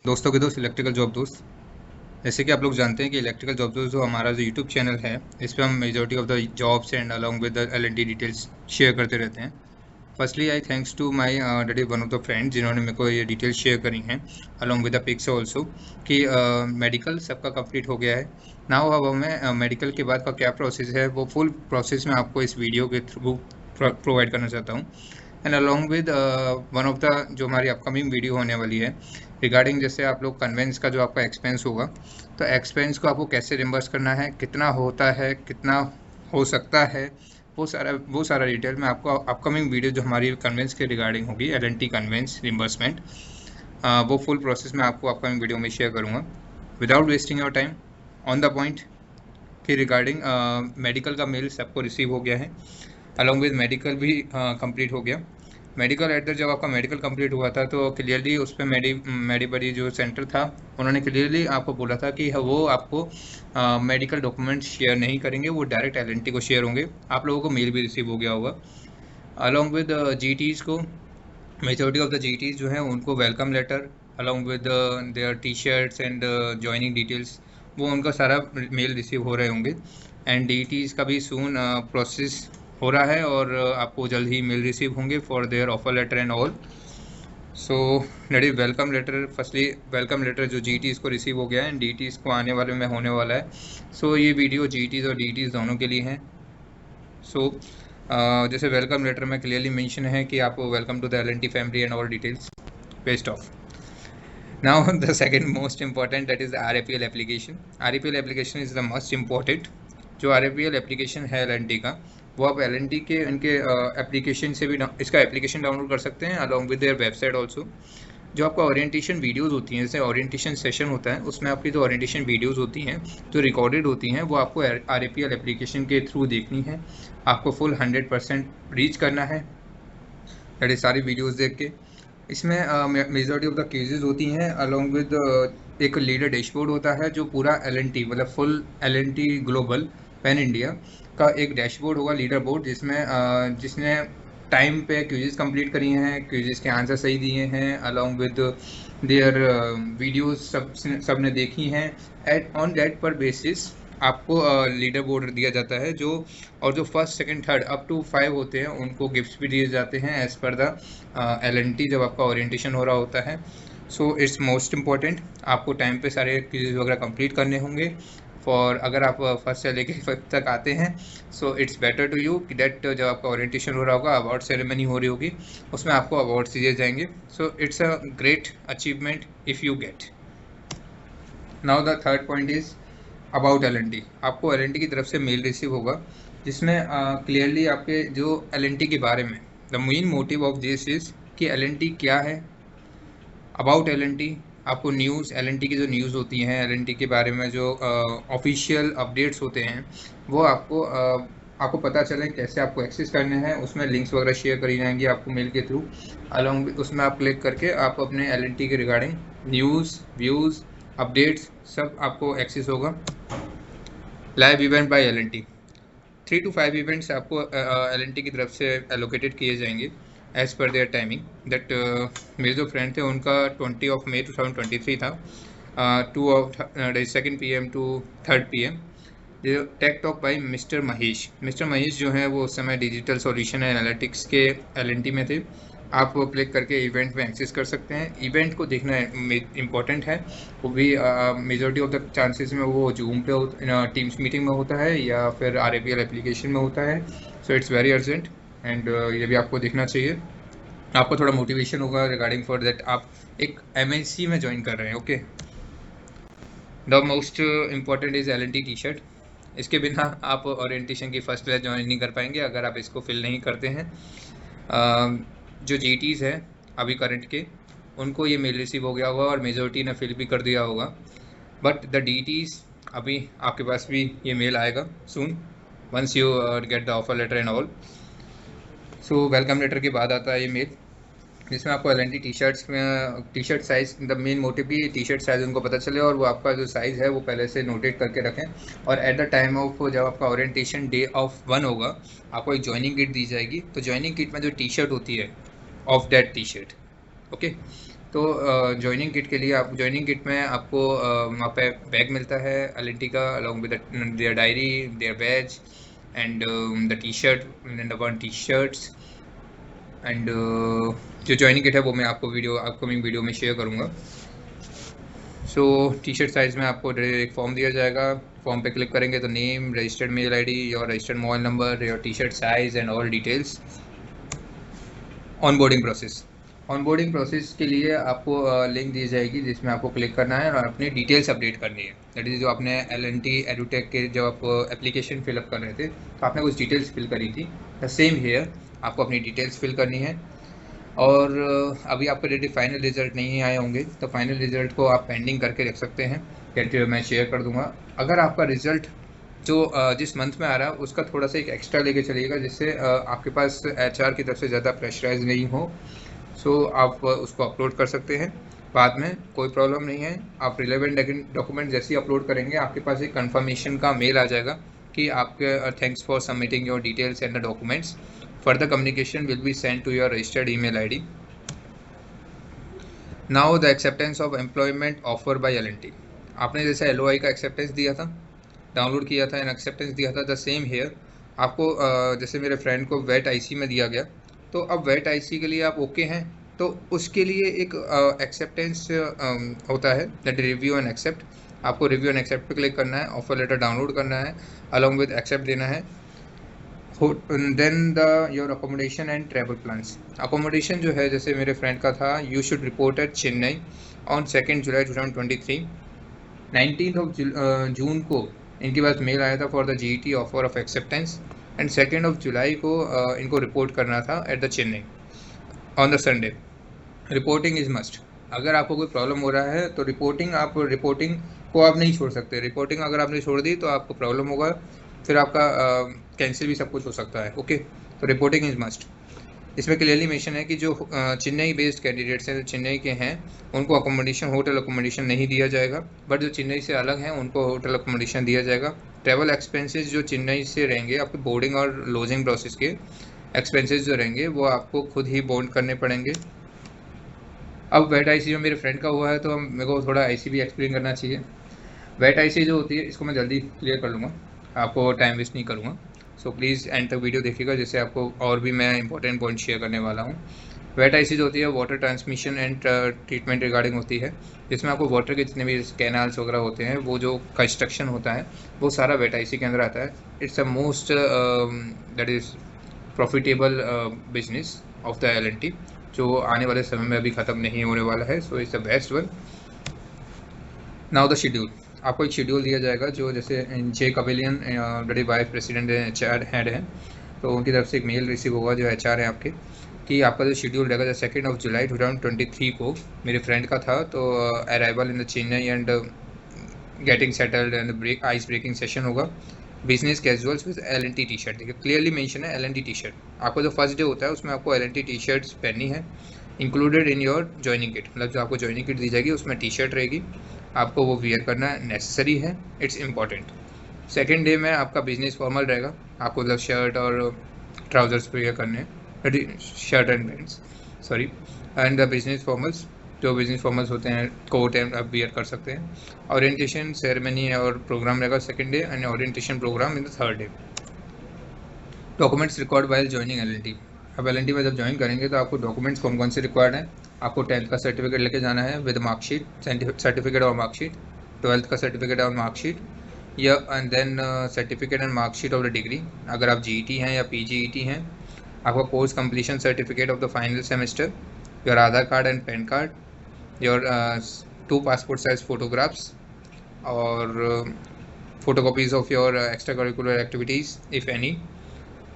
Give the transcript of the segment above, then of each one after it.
दोस्तों के दोस्त इलेक्ट्रिकल जॉब दोस्त। जैसे कि आप लोग जानते हैं कि इलेक्ट्रिकल जॉब दोस्त जो हमारा जो यूट्यूब चैनल है, इस पर हम majority of the jobs and along with the L&T details share करते रहते हैं। Firstly I thanks to my dear one of the friend जिन्होंने मेरे को ये डिटेल्स शेयर करी हैं along with the pics also कि मेडिकल सबका कंप्लीट हो गया है। नाउ अब हमें मेडिकल के बाद का क्या प्रोसेस है वो फुल प्रोसेस में आपको इस वीडियो के थ्रू प्रोवाइड करना चाहता हूँ। And along with one of the जो हमारी अपकमिंग वीडियो होने वाली है रिगार्डिंग जैसे आप लोग कन्वेंस का जो आपका एक्सपेंस होगा, तो एक्सपेंस को आपको कैसे रिम्बर्स करना है, कितना होता है, कितना हो सकता है, वो सारा डिटेल में आपको अपकमिंग वीडियो जो हमारी कन्वेंस के रिगार्डिंग होगी एल&टी कन्वेंस रिम्बर्समेंट, वो फुल प्रोसेस में आपको अपकमिंग वीडियो में शेयर करूँगा। Without wasting your time on the point कि रिगार्डिंग मेडिकल का मेल सबको रिसीव हो गया है, अलॉन्ग विद मेडिकल भी कंप्लीट हो गया। मेडिकल एडर जब आपका मेडिकल कंप्लीट हुआ था तो क्लियरली उस पर मेडिबडी जो सेंटर था उन्होंने क्लियरली आपको बोला था कि वो आपको मेडिकल डॉक्यूमेंट शेयर नहीं करेंगे, वो डायरेक्ट एल&टी को शेयर होंगे। आप लोगों को मेल भी रिसीव हो गया होगा। अलॉन्ग विद GTs को मेजॉरिटी ऑफ द GTs जो है उनको welcome letter along with their T shirts and joining details वो उनका सारा मेल रिसीव हो रहे होंगे। एंड DTs का भी सून प्रोसेस हो रहा है और आपको जल्द ही मेल रिसीव होंगे for their offer letter and all. So that is welcome letter. Firstly welcome letter जो GTs को रिसीव हो गया है एंड DTs को आने वाले में होने वाला है। सो ये वीडियो GTs और DTs दोनों के लिए हैं। सो जैसे वेलकम लेटर में क्लियरली मेंशन है कि आपको welcome to the L&T family and all details best of. Now the second most important, that is the RAPL application. RAPL application is the most important. जो RAPL application है L&T का, वो आप L&T के इनके एप्लीकेशन से भी इसका एप्लीकेशन डाउनलोड कर सकते हैं along with their website also. जो आपका ओरिएंटेशन वीडियोज़ होती हैं, जैसे ओरिएंटेशन सेशन होता है उसमें आपकी जो ओरिएंटेशन वीडियोज़ होती हैं जो रिकॉर्डेड होती हैं वो आपको RAPL एप्लीकेशन के थ्रू देखनी है। आपको फुल 100% रीच करना है, दैट इज सारी वीडियोज़ देख के। इसमें मेजॉरिटी ऑफ द केसेस होती हैं अलॉन्ग विद एक लीडर डैशबोर्ड होता है जो पूरा एल&टी मतलब full L&T global pan India का एक डैशबोर्ड होगा, लीडर बोर्ड, जिसमें जिसने टाइम पे क्विज़ेस कंप्लीट करी हैं, क्विज़ेस के आंसर सही दिए हैं, अलॉन्ग विद देयर वीडियोस सब ने देखी हैं। एट ऑन दैट पर बेसिस आपको लीडर बोर्ड दिया जाता है जो first second third up to 5 होते हैं उनको गिफ्ट्स भी दिए जाते हैं एज पर द एल&टी जब आपका ओरिएंटेशन हो रहा होता है। सो इट्स मोस्ट इम्पॉर्टेंट, आपको टाइम पे सारे क्विज़ वगैरह कंप्लीट करने होंगे। फॉर अगर आप फर्स्ट से लेके 5 तक आते हैं so it's better to you कि दैट जब आपका ओरिएंटेशन हो रहा होगा, अवार्ड सेरेमनी हो रही होगी, उसमें आपको अवार्ड्स दिए जाएंगे। सो it's a great achievement if you get. Now the third point is about L&T. आपको एल&टी की तरफ से मेल रिसीव होगा जिसमें क्लियरली आपके जो एल&टी के बारे में the main motive of this is कि एल&टी क्या है, अबाउट एल&टी आपको न्यूज़ एल&टी की जो न्यूज़ होती हैं एल&टी के बारे में जो ऑफिशियल अपडेट्स होते हैं वो आपको पता चले कैसे आपको एक्सेस करने हैं। उसमें लिंक्स वगैरह शेयर करी जाएंगी आपको मेल के थ्रू, अलॉन्ग उसमें आप क्लिक करके आप अपने एल&टी के रिगार्डिंग न्यूज़ व्यूज़ अपडेट्स सब आपको एक्सेस होगा। Live event bye L&T 3 to 5 events आपको एल&टी की तरफ से एलोकेटेड किए जाएंगे as per there timing. That मेरे जो फ्रेंड थे उनका 20 मई 2023 था, 2 PM to 3 PM। जो tech talk by mister Mahesh जो हैं वो उस समय डिजिटल सॉल्यूशन एंड एनालिटिक्स के एल&टी में थे। आप क्लिक करके इवेंट में एक्सेस कर सकते हैं। इवेंट को देखना इम्पॉर्टेंट है, वो भी मेजॉरिटी ऑफ द चांसेस में वो जूम पे टीम्स मीटिंग में होता है या फिर RAPL एप्लीकेशन में होता है। So it's very urgent and ये भी आपको देखना चाहिए। आपको थोड़ा मोटिवेशन होगा रिगार्डिंग फॉर दैट आप एक MNC में ज्वाइन कर रहे हैं। Okay, the most important is L&T T shirt. इसके बिना आप ओरिएंटेशन की फर्स्ट क्लास ज्वाइन नहीं कर पाएंगे अगर आप इसको फिल नहीं करते हैं। जो GTs है अभी करंट के उनको ये मेल रिसीव हो गया होगा और मेजॉरिटी ने फिल भी कर दिया होगा, बट द DTs अभी आपके पास भी ये मेल आएगा soon once you get the offer letter and all. So welcome letter के बाद आता है ये मेल जिसमें आपको L&T T-shirt size, the main motive भी टी-शर्ट साइज़ उनको पता चले और वो आपका जो साइज़ है वो पहले से नोटेट करके रखें। और एट द टाइम ऑफ जब आपका ओरिएंटेशन डे ऑफ 1 होगा आपको एक ज्वाइनिंग किट दी जाएगी। तो ज्वाइनिंग किट में जो टी-शर्ट होती है ऑफ दैट टी-शर्ट, ओके, तो ज्वाइनिंग किट के लिए आप ज्वाइनिंग किट में आपको वहाँ पे बैग मिलता है एल का along with their diary, their badge and the T shirt and one T shirts एंड जो ज्वाइनिंग किट है वो मैं आपको अपकमिंग वीडियो में शेयर करूँगा। सो टी शर्ट साइज़ में आपको एक फॉर्म दिया जाएगा। फॉर्म पे क्लिक करेंगे तो name, registered mail ID, your registered mobile number, your T shirt size and all details. Onboarding process के लिए आपको लिंक दी जाएगी जिसमें आपको क्लिक करना है और अपनी डिटेल्स अपडेट करनी है। दैट इज़ जो आपने LNT एडुटेक के जब आप एप्लीकेशन फिलअप कर रहे थे तो आपने कुछ डिटेल्स फिल करी थी, द सेम हेयर आपको अपनी डिटेल्स फिल करनी है। और अभी आपके डेली फाइनल रिजल्ट नहीं आए होंगे तो फाइनल रिजल्ट को आप पेंडिंग करके रख सकते हैं, कैसे मैं शेयर कर दूंगा। अगर आपका रिजल्ट जो जिस मंथ में आ रहा है उसका थोड़ा सा एक एक्स्ट्रा लेके चलिएगा जिससे आपके पास HR की तरफ से ज़्यादा प्रेशराइज नहीं हो। सो आप उसको अपलोड कर सकते हैं बाद में, कोई प्रॉब्लम नहीं है। आप रिलेवेंट डॉक्यूमेंट जैसे ही अपलोड करेंगे आपके पास एक कंफर्मेशन का मेल आ जाएगा कि आपके thanks for submitting your details and the documents, further communication will be sent to your registered email ID. Now the acceptance of employment offer by L&T. आपने जैसे LOI का एक्सेप्टेंस दिया था, डाउनलोड किया था एंड एक्सेप्टेंस दिया था, the same here आपको जैसे मेरे फ्रेंड को वेट IC में दिया गया तो अब वेट IC के लिए आप ओके हैं तो उसके लिए एक एक्सेप्टेंस होता है, दैट रिव्यू एंड एक्सेप्ट। आपको रिव्यू एंड एक्सेप्ट पे क्लिक करना है, ऑफर लेटर डाउनलोड करना है, अलॉन्ग विद एक्सेप्ट देना है। Then your accommodation and travel plans. Accommodation जो है जैसे मेरे फ्रेंड का था, you should report at Chennai on 2 July 2023। 19 जून को इनके पास मेल आया था for the GET offer of acceptance and 2 जुलाई को इनको रिपोर्ट करना था at the Chennai on the Sunday. Reporting is must. अगर आपको कोई प्रॉब्लम हो रहा है तो रिपोर्टिंग को आप नहीं छोड़ सकते। रिपोर्टिंग अगर आपने छोड़ दी तो आपको प्रॉब्लम होगा, फिर आपका कैंसिल भी सब कुछ हो सकता है। ओके, तो रिपोर्टिंग इज़ मस्ट। इसमें क्लियरली मेंशन है कि जो चेन्नई बेस्ड कैंडिडेट्स हैं, जो चेन्नई के हैं, उनको होटल अकोमोडेशन नहीं दिया जाएगा, बट जो चेन्नई से अलग हैं उनको होटल अकोमोडेशन दिया जाएगा। ट्रैवल एक्सपेंसेस जो चेन्नई से रहेंगे, आपके बोर्डिंग और लॉजिंग प्रोसेस के एक्सपेंसेस जो रहेंगे वो आपको खुद ही बोर्ड करने पड़ेंगे। अब वेट IC में मेरे फ्रेंड का हुआ है तो मेरे को थोड़ा IC भी एक्सप्लेन करना चाहिए। वेट IC जो होती है इसको मैं जल्दी क्लियर कर लूँगा, आपको टाइम वेस्ट नहीं करूँगा। सो प्लीज़ एंड तक वीडियो देखिएगा जिससे आपको और भी मैं इंपॉर्टेंट पॉइंट शेयर करने वाला हूँ। वेट IC जो होती है water transmission and treatment regarding होती है, जिसमें आपको वाटर के जितने भी कैनाल्स वगैरह होते हैं वो जो कंस्ट्रक्शन होता है वो सारा वेट IC के अंदर आता है। It's a most that is profitable business of the L&T जो आने वाले समय में अभी ख़त्म नहीं होने वाला है। So it's the best one. Now the schedule. आपको एक शेड्यूल दिया जाएगा जो जैसे जे कवेलियन डेडी वाइस प्रेसिडेंट HR हेड हैं तो उनकी तरफ से एक मेल रिसीव होगा जो HR है आपके, कि आपका जो शेड्यूल रहेगा जो 2 जुलाई 2023 को मेरे फ्रेंड का था तो arrival in the Chennai and getting settled and ice breaking session होगा। Business casuals with L&T T shirt. देखिए क्लियरली मेंशन है L&T टी शर्ट। आपका जो फर्स्ट डे होता है उसमें आपको L&T टी शर्ट्स पहननी है, included in your joining kit. मतलब जो आपको ज्वाइनिंग किट दी जाएगी उसमें टी शर्ट रहेगी, आपको वो वियर करना नेसेसरी है, इट्स इम्पॉर्टेंट। सेकेंड डे में आपका बिजनेस फॉर्मल रहेगा, आपको मतलब शर्ट और ट्राउजर्स वियर करने हैं, shirt and pants sorry, and the business formals, जो बिजनेस फॉर्मल्स होते हैं कोट एंड आप वियर कर सकते हैं। ओरिएंटेशन सेरेमनी और प्रोग्राम रहेगा second day and orientation programme in the third day. Documents record while joining L&T। अब L&T में जब ज्वाइन करेंगे तो आपको डॉक्यूमेंट्स कौन से रिक्वायर्ड हैं। आपको 10th का सर्टिफिकेट लेके जाना है विद मार्कशीट, सर्टिफिकेट और मार्कशीट, 12th का सर्टिफिकेट और मार्कशीट, या and then certificate and marksheet of the degree अगर आप GET हैं या PGET हैं। आपका course completion certificate of the final semester, your Aadhaar card and PAN card, your 2 passport size photographs और photocopies of your extra curricular activities if any,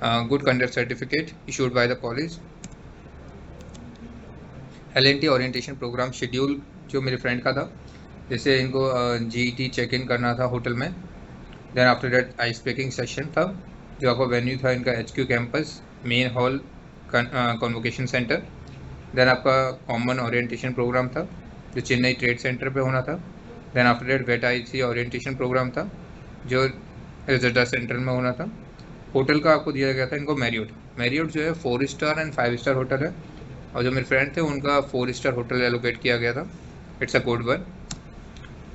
good conduct certificate issued by the college. L&T orientation programme schedule जो मेरे friend का था, जैसे इनको GET check in करना था hotel में, then after that ice breaking session था जो आपका वेन्यू था इनका HQ campus main hall convocation centre, then आपका कॉमन ओरिएंटेशन प्रोग्राम था जो चेन्नई ट्रेड सेंटर पे होना था, देन आफ्टर दैट वेट IC ओरिएंटेशन प्रोग्राम था जो रिजल्टा सेंटर में होना था। होटल का आपको दिया गया था इनको मैरियट जो है 4 स्टार एंड 5 स्टार होटल है, और जो मेरे फ्रेंड थे उनका 4 स्टार होटल एलोकेट किया गया था। It's a good one.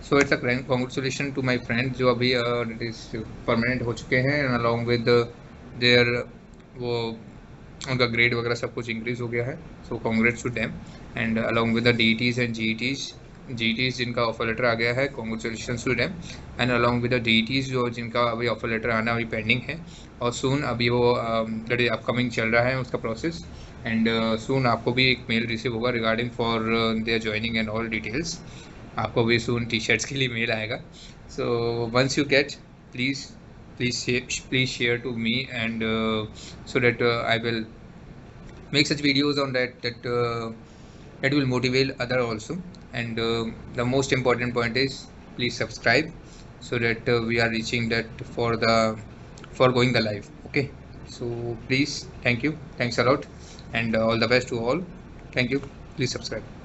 So it's a congratulation to my friend जो अभी परमानेंट हो चुके हैं, एंड अलॉन्ग विद देयर वो उनका ग्रेड वगैरह सब कुछ इंक्रीज हो गया है। So congrats to them, and along with the DETs and GETs जिनका ऑफर लेटर आ गया है, congratulation to them. And along with the DETs जो जिनका अभी ऑफर लेटर आना अभी पेंडिंग है, और सून अभी वो अपकमिंग चल रहा है उसका प्रोसेस, एंड सून आपको भी एक मेल रिसीव होगा regarding for their joining and all details. आपको भी सून टी-शर्ट्स के लिए मेल आएगा। So once you get, please please share to me, and so that I will make such videos on that will motivate other also. And the most important point is please subscribe, so that we are reaching that for going the live. Okay, so please, thanks a lot, and all the best to all. Thank you. Please subscribe.